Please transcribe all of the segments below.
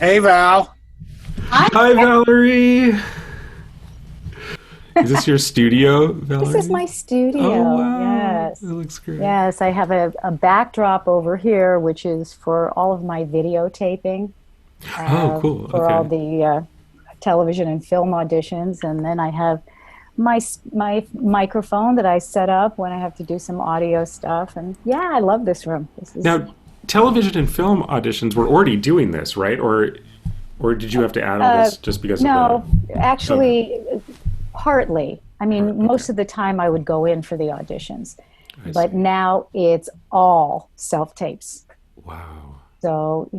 Hey, Val. Hi, Valerie. Is this your studio, This is Valerie? my Oh, studio. wow. It Yes. looks great. Yes, I have a backdrop over here, which is for all of my videotaping, Oh, cool. for all Okay. the television and film auditions. And then I have my microphone that I set up when I have to do some audio stuff. And yeah, I love this room. This is Now, television and film auditions were already doing this, right? Or did you have to add all uh, this just because of the? no, Okay. actually, partly. I Part. mean, Okay. most of the time I would go in for the auditions, I but see. now it's all self tapes. Wow. So,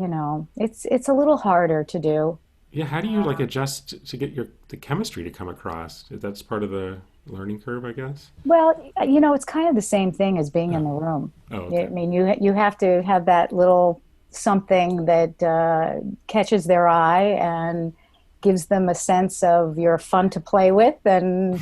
it's a little harder to do. Yeah. How do you like Uh, adjust to get the chemistry to come across? That's part of the learning curve, I guess. well, it's kind of the same thing as being in Oh. the room. Oh. I Okay. mean, you have to have that little something that catches their eye and gives them a sense of you're fun to play with, and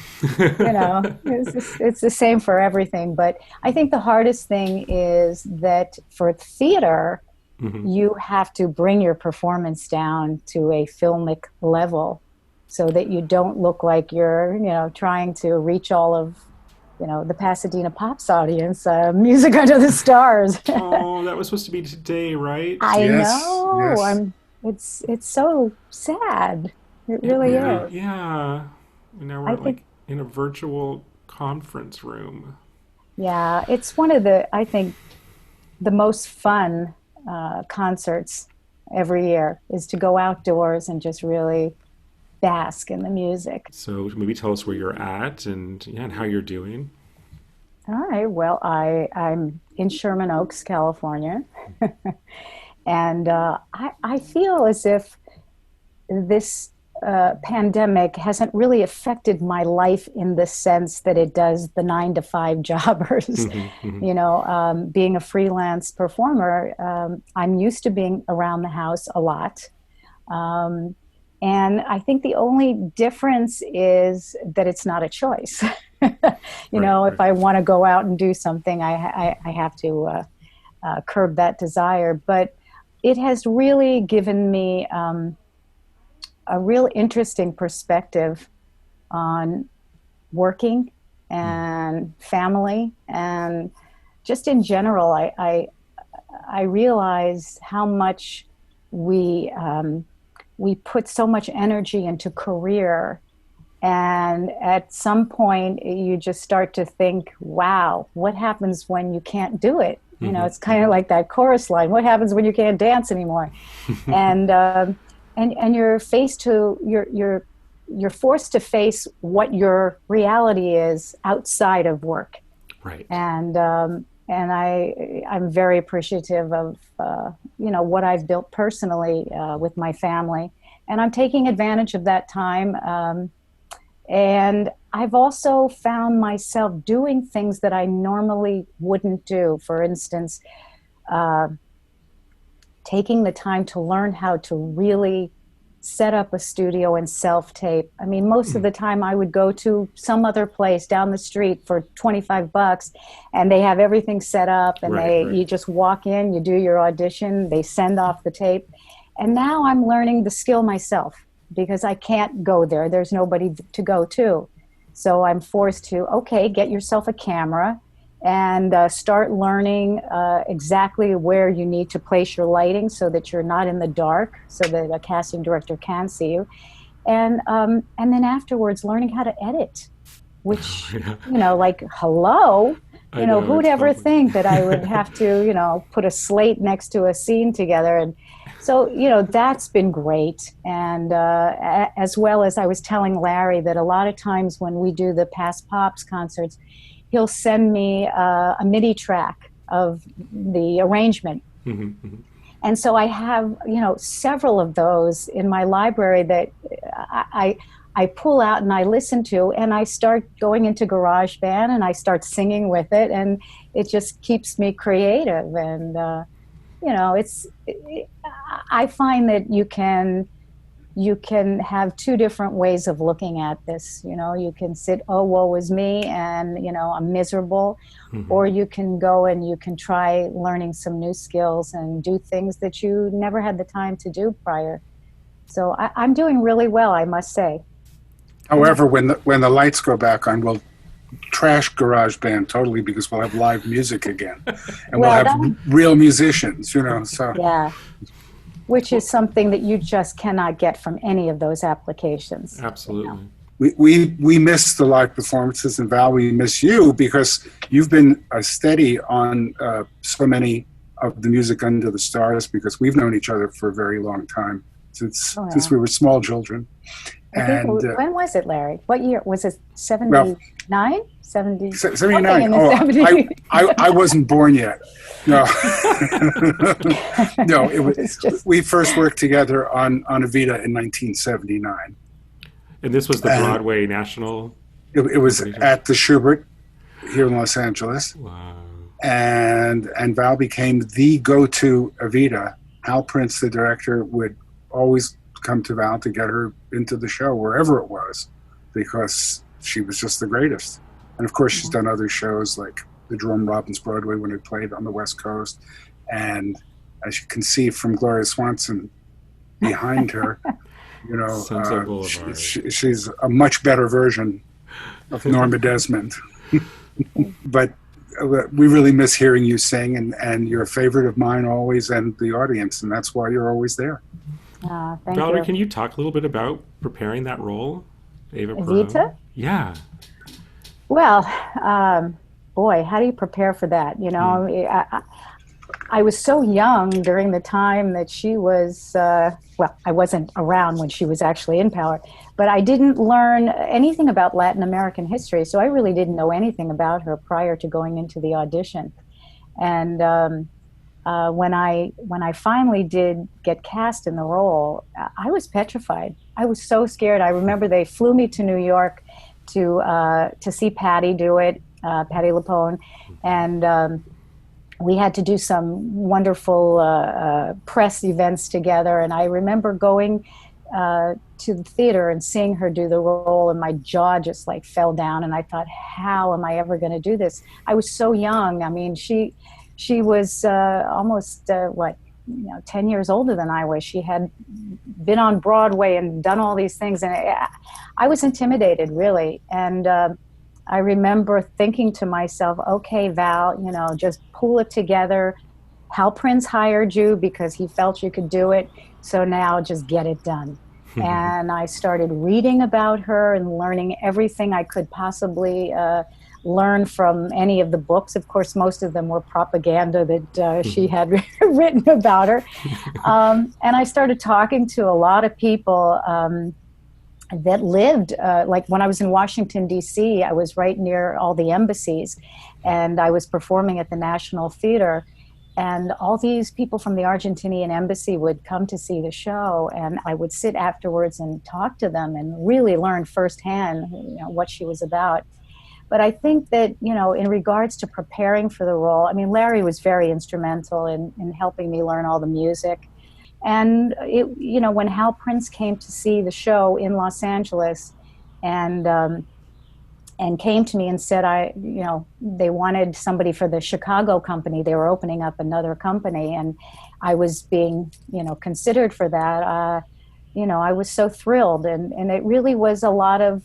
it's the same for everything. But I think the hardest thing is that for theater, Hmm. you have to bring your performance down to a filmic level so that you don't look like you're, trying to reach all of, the Pasadena Pops audience, music under the stars. Oh, that was supposed to be today, right? I Yes, know. yes. It's so sad. It It really really, Yeah. is. yeah. And now I we're think, like in a virtual conference room. yeah, it's one of I think, the most fun concerts every year is to go outdoors and just really bask in the music. So maybe tell us where you're at and yeah, and how you're doing. All right. Well, I'm in Sherman Oaks, California, and I feel as if this pandemic hasn't really affected my life in the sense that it does the 9 to 5 jobbers. Hmm. Hmm. Being a freelance performer, I'm used to being around the house a lot. Um, and I think the only difference is that it's not a choice. Right, If right. I want to go out and do something, I have to curb that desire. But it has really given me a real interesting perspective on working Mm. and family and just in general. I realize how much we we put so much energy into career, and at some point you just start to think, wow, what happens when you can't do it? Hmm. It's kind Hmm. of like that chorus line, what happens when you can't dance anymore? And um, and and you're faced to you're forced to face what your reality is outside of work. Right. And I'm very appreciative of what I've built personally with my family, and I'm taking advantage of that time. And I've also found myself doing things that I normally wouldn't do. For instance, uh, taking the time to learn how to really set up a studio and self tape. I mean, most of Mm. the time I would go to some other place down the street for $25 and they have everything set up, and Right, they right. you just walk in, you do your audition, they send off the tape. And now I'm learning the skill myself because I can't go there. There's nobody to go to. So I'm forced to, okay, get yourself a camera and start learning exactly where you need to place your lighting so that you're not in the dark, so that a casting director can see you. And then afterwards, learning how to edit, which, Yeah. like, hello, I know who'd it's ever funny. think that I would have to, put a slate next to a scene together. And so, that's been great. And as well as I was telling Larry that a lot of times when we do the Past Pops concerts, he'll send me a MIDI track of the arrangement. Hmm. Hmm. And so I have, several of those in my library that I pull out and I listen to, and I start going into GarageBand and I start singing with it, and it just keeps me creative. And I find that you can have two different ways of looking at this. You can sit, oh, woe is me, and I'm miserable, Hmm. or you can go and you can try learning some new skills and do things that you never had the time to do prior. So I'm doing really well, I must say. However, when the lights go back on, we'll trash GarageBand totally because we'll have live music again, and we'll have real musicians. So yeah, which is something that you just cannot get from any of those applications. Absolutely. We miss the live performances, and Val, we miss you because you've been steady on so many of the music Under the Stars because we've known each other for a very long time since we were small children. And when was it, Larry? What year was it? 79? 70? 79. I wasn't born yet. No, no. It was just... We first worked together on Evita in 1979. And this was the Broadway National? It was at the Schubert here in Los Angeles. Wow. And Val became the go-to Evita. Hal Prince, the director, would always come to Val to get her into the show, wherever it was, because she was just the greatest. And of course, she's done other shows like the Jerome Robbins Broadway when it played on the West Coast. And as you can see from Gloria Swanson behind her, she's a much better version of Norma Desmond. But we really miss hearing you sing, and you're a favorite of mine always and the audience, and that's why you're always there. Thank Valerie, you. can you talk a little bit about preparing that role, Eva Evita? Perrone? Yeah. Well, boy, how do you prepare for that? I was so young during the time that she was, I wasn't around when she was actually in power, but I didn't learn anything about Latin American history, so I really didn't know anything about her prior to going into the audition. And when I finally did get cast in the role, I was petrified. I was so scared. I remember they flew me to New York to see Patti do it, Patti LuPone, and we had to do some wonderful press events together. And I remember going to the theater and seeing her do the role, and my jaw just like fell down. And I thought, how am I ever going to do this? I was so young. I mean, she was almost 10 years older than I was. She had been on Broadway and done all these things, and I was intimidated, really. And I remember thinking to myself, okay, Val, just pull it together. Hal Prince hired you because he felt you could do it, so now just get it done. And I started reading about her and learning everything I could possibly learn from any of the books. Of course, most of them were propaganda that she had written about her. And I started talking to a lot of people that lived, like when I was in Washington, D.C., I was right near all the embassies, and I was performing at the National Theater. And all these people from the Argentinian embassy would come to see the show, and I would sit afterwards and talk to them and really learn firsthand what she was about. But I think that, in regards to preparing for the role, I mean, Larry was very instrumental in helping me learn all the music. And, when Hal Prince came to see the show in Los Angeles and came to me and said, they wanted somebody for the Chicago company. They were opening up another company, and I was being, considered for that. I was so thrilled. And it really was a lot of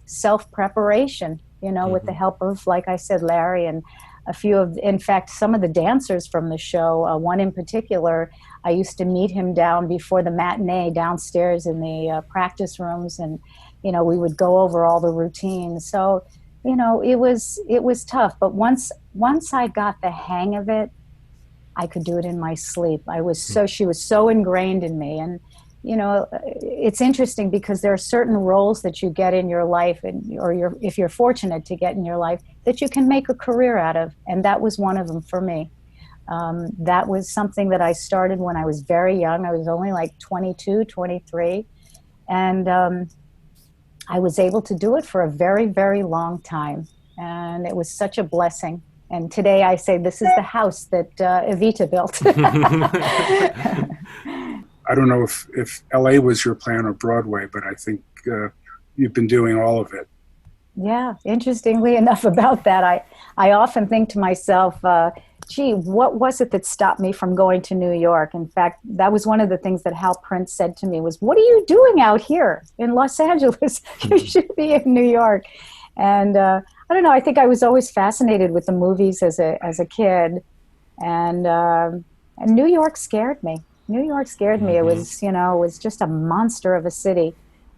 self-preparation, with the help of, like I said, Larry and a few of, in fact, some of the dancers from the show. One in particular, I used to meet him down before the matinee downstairs in the practice rooms, and we would go over all the routines. So, it was tough. But once I got the hang of it, I could do it in my sleep. She was so ingrained in me. And, it's interesting because there are certain roles that you get in your life, if you're fortunate to get in your life, that you can make a career out of. And that was one of them for me. That was something that I started when I was very young. I was only like 22, 23. And I was able to do it for a very, very long time. And it was such a blessing. And today I say this is the house that Evita built. I don't know if L.A. was your plan or Broadway, but I think you've been doing all of it. Yeah, interestingly enough about that, I often think to myself, gee, what was it that stopped me from going to New York? In fact, that was one of the things that Hal Prince said to me was, what are you doing out here in Los Angeles? You should be in New York. And I don't know, I think I was always fascinated with the movies as a kid. And New York scared me. New York scared me. It was, it was just a monster of a city.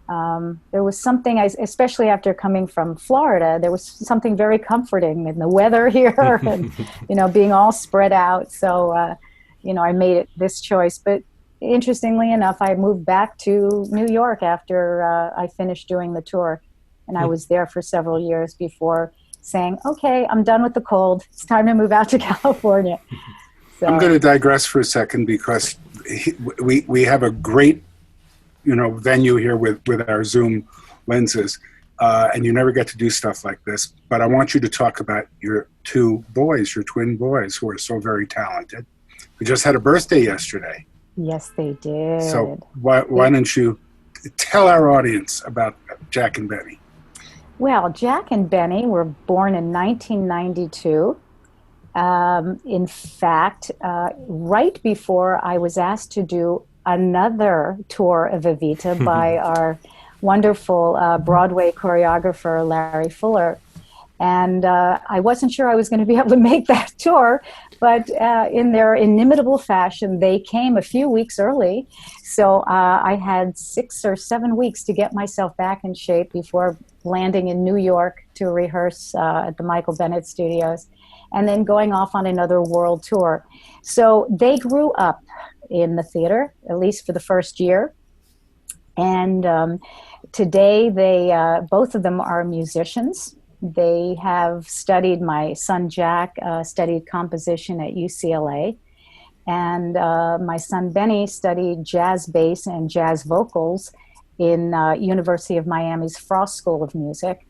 There was something, especially after coming from Florida, there was something very comforting in the weather here and, being all spread out. So, I made it this choice. But interestingly enough, I moved back to New York after I finished doing the tour. And I was there for several years before saying, okay, I'm done with the cold. It's time to move out to California. So, I'm going to digress for a second because we have a great venue here with our Zoom lenses, and you never get to do stuff like this. But I want you to talk about your two boys, your twin boys, who are so very talented. We just had a birthday yesterday. Yes, they did. So why don't you tell our audience about Jack and Benny? Well, Jack and Benny were born in 1992. In fact, right before I was asked to do another tour of Evita by our wonderful Broadway choreographer, Larry Fuller. And I wasn't sure I was going to be able to make that tour, but in their inimitable fashion, they came a few weeks early. So I had 6 or 7 weeks to get myself back in shape before landing in New York to rehearse at the Michael Bennett Studios, and then going off on another world tour. So they grew up in the theater, at least for the first year. And today they, both of them are musicians. They have studied, my son Jack studied composition at UCLA. And my son Benny studied jazz bass and jazz vocals in University of Miami's Frost School of Music.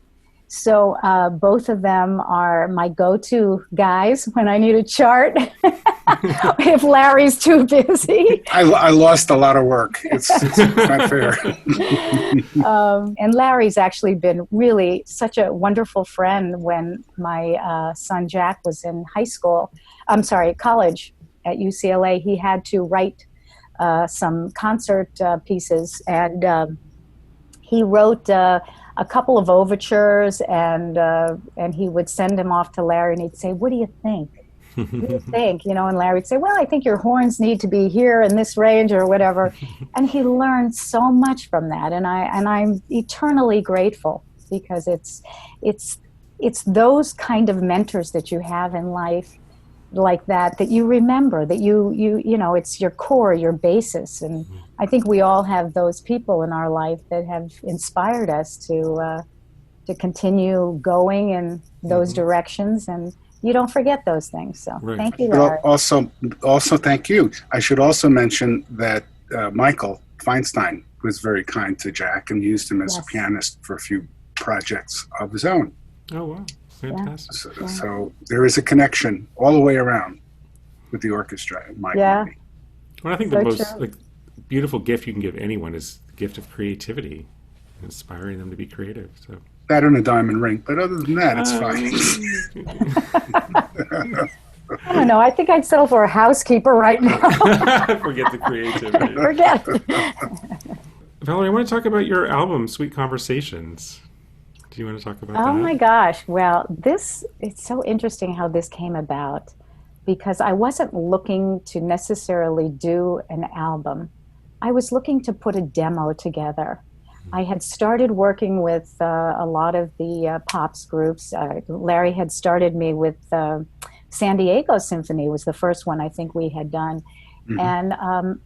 So both of them are my go-to guys when I need a chart. If Larry's too busy. I lost a lot of work. It's not fair. And Larry's actually been really such a wonderful friend when my son Jack was in college at UCLA. He had to write some concert pieces, and he wrote a couple of overtures, and he would send them off to Larry, and he'd say, "What do you think? What do you think?" And Larry would say, "Well, I think your horns need to be here in this range or whatever." And he learned so much from that, and I'm eternally grateful, because it's those kind of mentors that you have in life like that you remember, that you it's your core, your basis. And I think we all have those people in our life that have inspired us to continue going in those directions, and you don't forget those things. So Thank you, Larry. Well, also thank you. I should also mention that Michael Feinstein was very kind to Jack and used him as a pianist for a few projects of his own. Oh, wow. Fantastic. So there is a connection all the way around with the orchestra. Well, I think the most beautiful gift you can give anyone is the gift of creativity, inspiring them to be creative. So that and a diamond ring, but other than that, it's fine. I don't know. I think I'd settle for a housekeeper right now. Forget the creativity. Forget it. Valerie, I want to talk about your album, Sweet Conversations. Do you want to talk about that? Oh my gosh. Well, it's so interesting how this came about, because I wasn't looking to necessarily do an album. I was looking to put a demo together. I had started working with a lot of the pops groups. Larry had started me with San Diego Symphony, was the first one I think we had done. Mm-hmm. And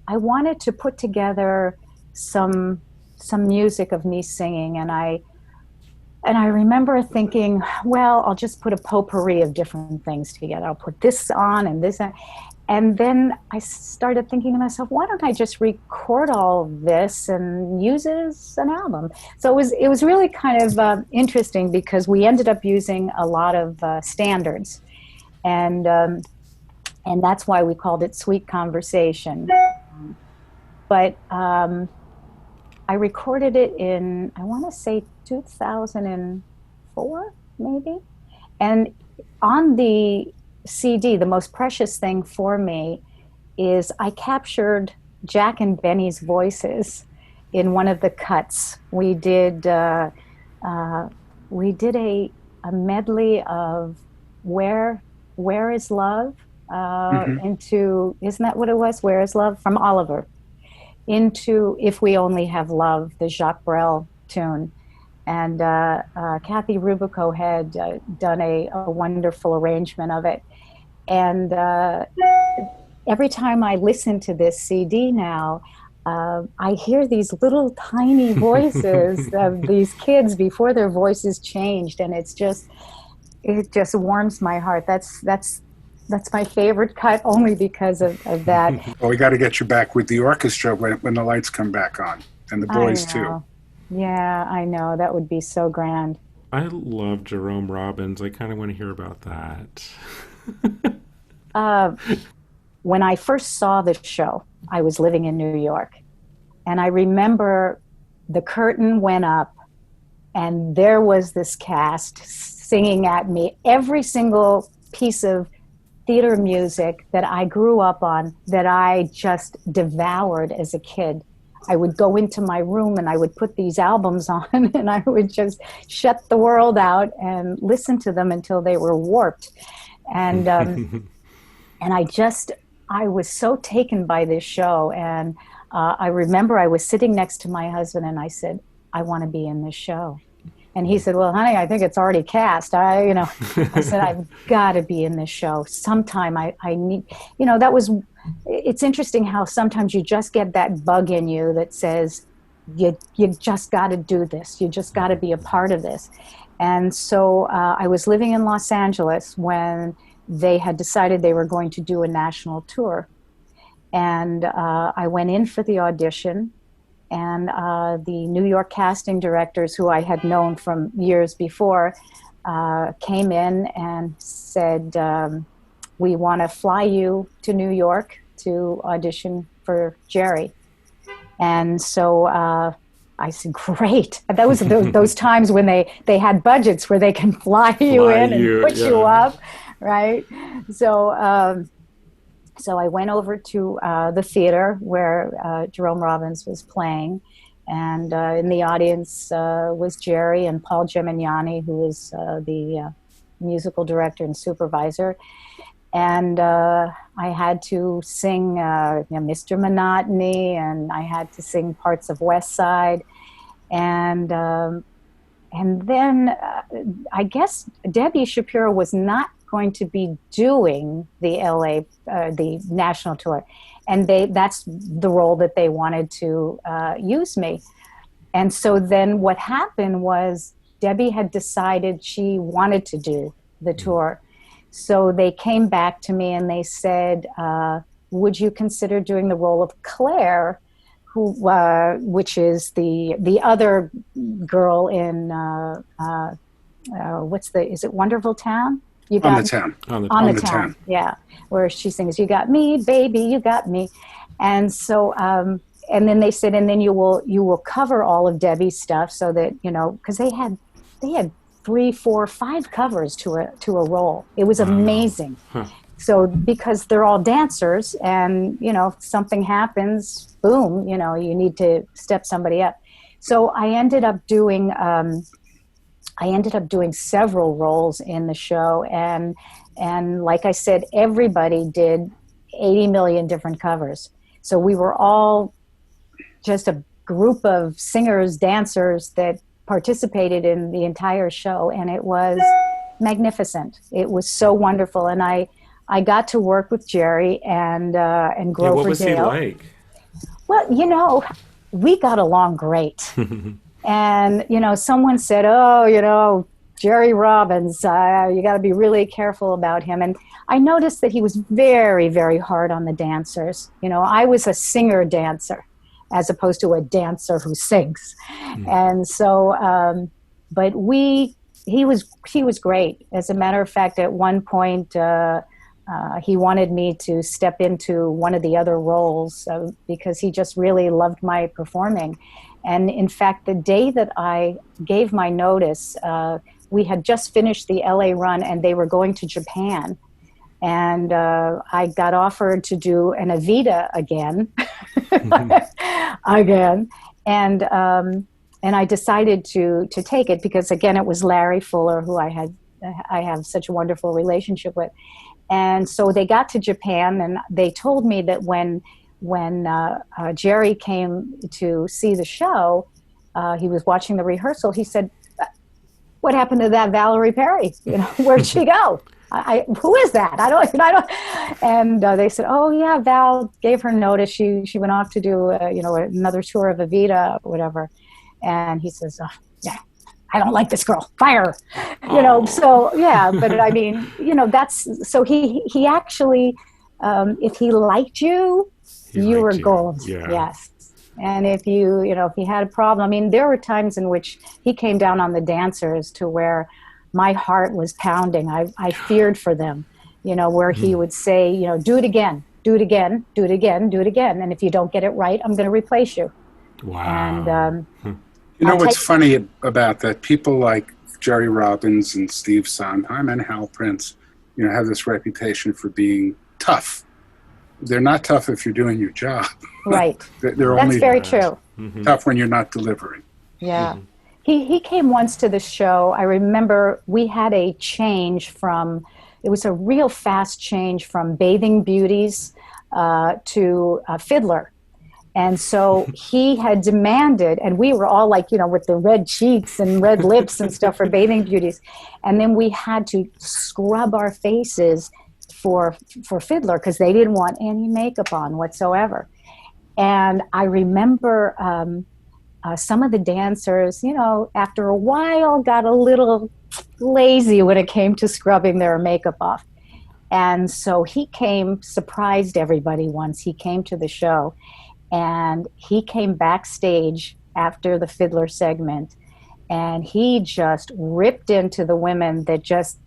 I wanted to put together some music of me singing, and I remember thinking, well, I'll just put a potpourri of different things together. I'll put this on and this on. And then I started thinking to myself, why don't I just record all of this and use it as an album? So it was really kind of interesting, because we ended up using a lot of standards. And that's why we called it Sweet Conversation. But I recorded it in, I want to say 2004, maybe. And on the CD, the most precious thing for me is I captured Jack and Benny's voices in one of the cuts. We did a medley of Where Is Love, into, isn't that what it was? Where Is Love? From Oliver, into If We Only Have Love, the Jacques Brel tune. And Kathy Rubico had done a wonderful arrangement of it. And every time I listen to this CD now, I hear these little tiny voices of these kids before their voices changed, and it just warms my heart. That's my favorite cut, only because of that. Well, we got to get you back with the orchestra when the lights come back on, and the boys too. Yeah, I know. That would be so grand. I love Jerome Robbins. I kind of want to hear about that. When I first saw the show, I was living in New York. And I remember the curtain went up and there was this cast singing at me every single piece of theater music that I grew up on, that I just devoured as a kid. I would go into my room and I would put these albums on and I would just shut the world out and listen to them until they were warped. And and I was so taken by this show. And I remember I was sitting next to my husband and I said, I want to be in this show. And he said, well, honey, I think it's already cast. I said, I've got to be in this show sometime. I need, it's interesting how sometimes you just get that bug in you that says, you just got to do this. You just got to be a part of this. And so I was living in Los Angeles when they had decided they were going to do a national tour. And I went in for the audition, and the New York casting directors, who I had known from years before, came in and said, we want to fly you to New York to audition for Jerry. And so I said, great. And that was those times when they had budgets where they can fly you in and put you up, right? So so I went over to the theater where Jerome Robbins was playing, and in the audience was Jerry and Paul Gemignani, who is the musical director and supervisor. And I had to sing Mr. Monotony, and I had to sing parts of West Side. And then I guess Debbie Shapiro was not going to be doing the LA, the national tour. And that's the role that they wanted to use me. And so then what happened was Debbie had decided she wanted to do the tour. So they came back to me and they said, would you consider doing the role of Claire, which is the other girl in, is it Wonderful Town? You got On the Town. Yeah, where she sings, you got me, baby, you got me. And so, and then they said, and then you will cover all of Debbie's stuff, so that, because they had 3, 4, 5 covers to a role. It was amazing. Huh. So because they're all dancers, and if something happens, boom, you need to step somebody up. So I ended up doing several roles in the show, and like I said, everybody did 80 million different covers. So we were all just a group of singers, dancers that participated in the entire show, and it was magnificent. It was so wonderful, and I got to work with Jerry and Grover Dale. What was he like? Well, we got along great. And, someone said, oh, Jerry Robbins, you got to be really careful about him. And I noticed that he was very, very hard on the dancers. I was a singer-dancer as opposed to a dancer who sings. And so, but he was great. As a matter of fact, at one point, he wanted me to step into one of the other roles because he just really loved my performing. And in fact, the day that I gave my notice, we had just finished the LA run and they were going to Japan. And I got offered to do an Evita again, again, and I decided to take it because, again, it was Larry Fuller, who I have such a wonderful relationship with. And so they got to Japan, and they told me that when Jerry came to see the show, he was watching the rehearsal. He said, "What happened to that Valerie Perri? Where'd she go? Who is that? I don't." And they said, "Oh yeah, Val gave her notice. She went off to do another tour of Evita or whatever." And he says, "Oh, yeah, I don't like this girl. Fire her." So yeah, but I mean, that's so he actually, if he liked you, you were gold. Yeah. Yes. And if if he had a problem, I mean, there were times in which he came down on the dancers to where my heart was pounding. I feared for them, where he would say, "Do it again, do it again, do it again, do it again. And if you don't get it right, I'm going to replace you." Wow. And what's funny about that? People like Jerry Robbins and Steve Sondheim and Hal Prince, have this reputation for being tough. They're not tough if you're doing your job. Right. They're That's only very true. tough when you're not delivering. Yeah. Mm-hmm. He came once to the show. I remember we had a change it was a real fast change from Bathing Beauties to Fiddler. And so he had demanded, and we were all like, with the red cheeks and red lips and stuff for Bathing Beauties. And then we had to scrub our faces for Fiddler because they didn't want any makeup on whatsoever. And I remember some of the dancers, after a while got a little lazy when it came to scrubbing their makeup off. And so he surprised everybody once. He came to the show, and he came backstage after the Fiddler segment, and he just ripped into the women that just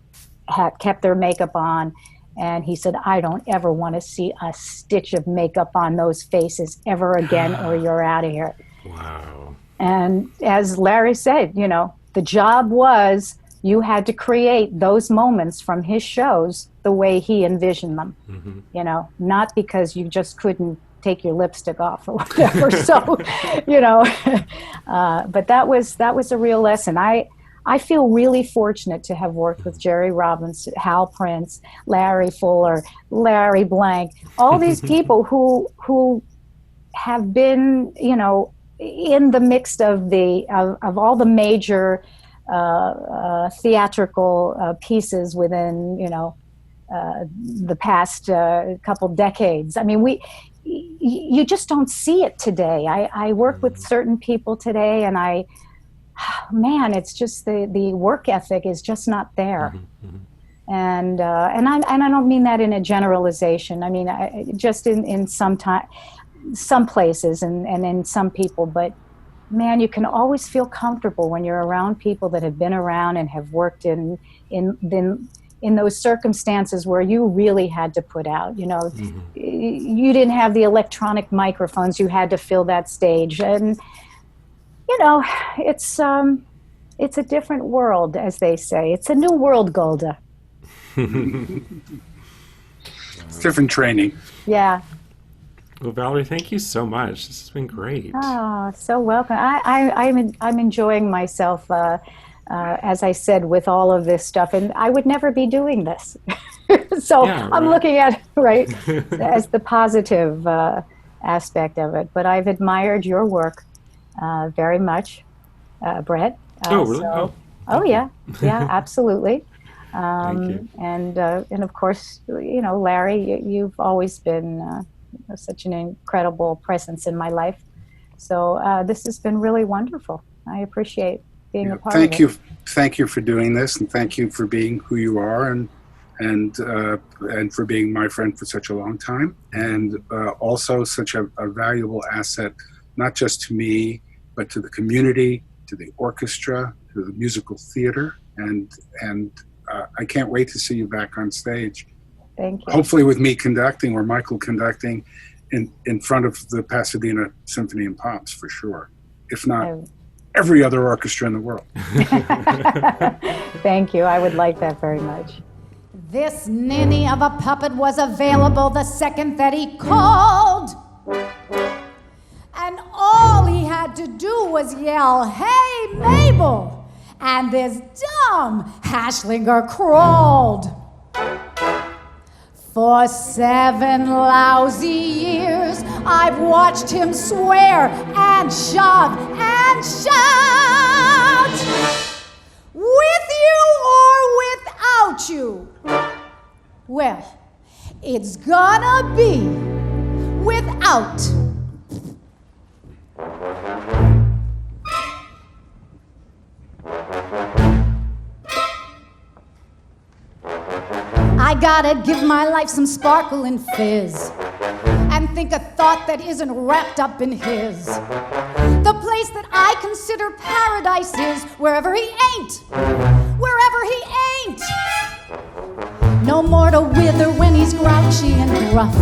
had kept their makeup on. And he said, "I don't ever want to see a stitch of makeup on those faces ever again, or you're out of here." Wow. And as Larry said, the job was you had to create those moments from his shows the way he envisioned them, not because you just couldn't take your lipstick off or whatever. So, but that was a real lesson. I feel really fortunate to have worked with Jerry Robbins, Hal Prince, Larry Fuller, Larry Blank, all these people who have been, in the mix of all the major theatrical pieces within, the past couple decades. I mean, you just don't see it today. I work with certain people today, and it's just the work ethic is just not there. And I don't mean that in a generalization. I mean, just in some places and in some people, but man, you can always feel comfortable when you're around people that have been around and have worked in those circumstances where you really had to put out, you didn't have the electronic microphones, you had to fill that stage. And, it's a different world, as they say. It's a new world, Golda. It's different training. Yeah. Well, Valerie, thank you so much. This has been great. Oh, so welcome. I'm enjoying myself, as I said, with all of this stuff, and I would never be doing this. So yeah, right. I'm looking at it, as the positive aspect of it. But I've admired your work very much, Brett. Oh, really? Yeah, absolutely. And of course, Larry, you've always been such an incredible presence in my life. So this has been really wonderful. I appreciate being a part of it. Thank you for doing this, and thank you for being who you are, and for being my friend for such a long time, and also such a valuable asset, not just to me, but to the community, to the orchestra, to the musical theater, and I can't wait to see you back on stage. Thank you. Hopefully with me conducting, or Michael conducting, in front of the Pasadena Symphony and Pops, for sure. If not, every other orchestra in the world. Thank you. I would like that very much. This ninny of a puppet was available the second that he called. And all he had to do was yell, "Hey, Mabel!" And this dumb hashlinger crawled. For 7 lousy years, I've watched him swear and shove and shout. With you or without you? Well, it's gonna be without. I gotta give my life some sparkle and fizz, and think a thought that isn't wrapped up in his. The place that I consider paradise is wherever he ain't, wherever he ain't. No more to wither when he's grouchy and gruff,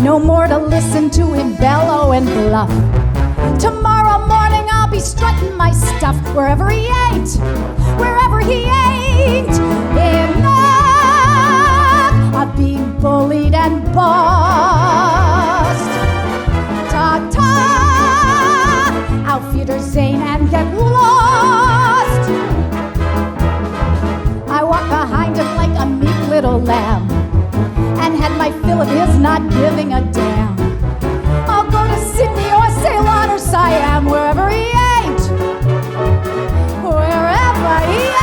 no more to listen to him bellow and bluff. Tomorrow morning I'll be strutting my stuff wherever he ain't, wherever he ain't. Enough of being bullied and bossed. Ta-ta, outfitter Zane and get lost. I walk behind him like a meek little lamb, and had my fill of his not giving a damn. I'll go to Sydney or Ceylon or Siam, wherever he ain't, wherever he ain't.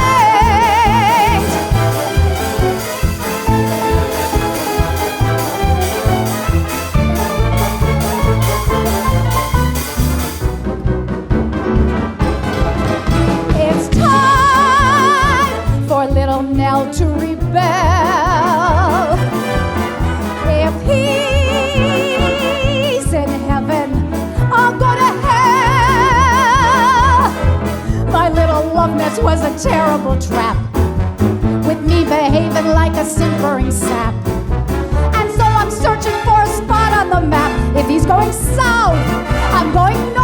It's time for little Nell to rebel. If he's in heaven, I'll go to hell. My little love nest was a terrible trap, with me behaving like a simpering sap. And so I'm searching for a spot on the map. If he's going south, I'm going north.